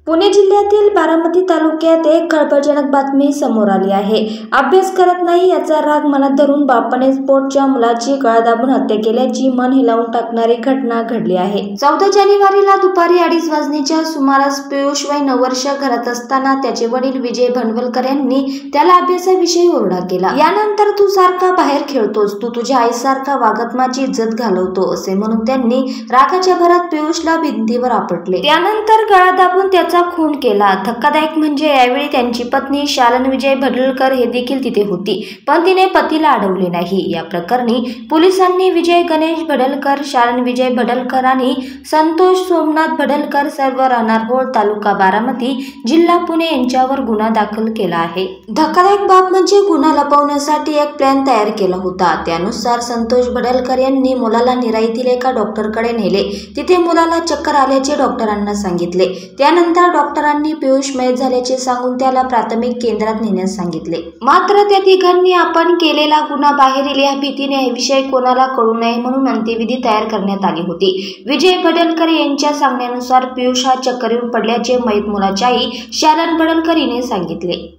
पुणे जिल्ह्यातील बारामती तालुक्यात एक खळबळजनक बातमी समोर आली आहे। अभ्यास करत नाही याचा राग मनात धरून बापाने पोटच्या मुलाची गळा दाबून हत्या केल्याची मन हिलावून टाकणारी घटना घडली आहे। 14 जानेवारीला दुपारी 2:30 वाजण्याच्या सुमारास पियुष वय 9 वर्ष घरात असताना त्याचे वडील विजय भंडवलकर यांनी त्याला अभ्यासाविषयी ओरडा केला। यानंतर तू सारखा बाहेर खेळतोस, तू तुझ्या आईसारखा वागत माझी इज्जत घालवतो असे म्हणून त्यांनी रागाच्या भरात पियुषला भिंतीवर आपटले। त्यानंतर गळा दाबून त्याचा खून केला। धक्कादायक म्हणजे यावेळी त्यांची पत्नी शालन विजय भडलकर हे देखील तिथे होती, पण तिने पतीला अडवले नाही। या प्रकरणी पोलिसांनी विजय गणेश भडलकर, शालन विजय भडलकर आणि संतोष सोमनाथ भडलकर सर्व राहणार होळ, तालुका बारामती, जिल्हा पुणे यांच्यावर गुन्हा दाखल केला आहे। धक्कादायक बाब म्हणजे गुन्हा लपवण्यासाठी एक प्लॅन तयार केला होता। त्यानुसार संतोष भडलकर यांनी मुलाला निराईतील एका डॉक्टरकडे नेले। तिथे मुलाला चक्कर आल्याचे डॉक्टरांना सांगितले। त्यानंतर डॉक्टरांनी पियुष मयत झाल्याचे सांगून त्याला प्राथमिक केंद्रात नेण्यास सांगितले। मात्र त्या तिघांनी आपण केलेला गुन्हा बाहेर येईल या भीतीने हे विषय कोणाला कळू नये म्हणून अंत्यविधी तयार करण्यात आली होती। विजय भडलकर यांच्या सांगण्यानुसार पियुष हा चक्कर येऊन पडल्याचे मयत मुलाची आई शालन भडलकर हिने सांगितले।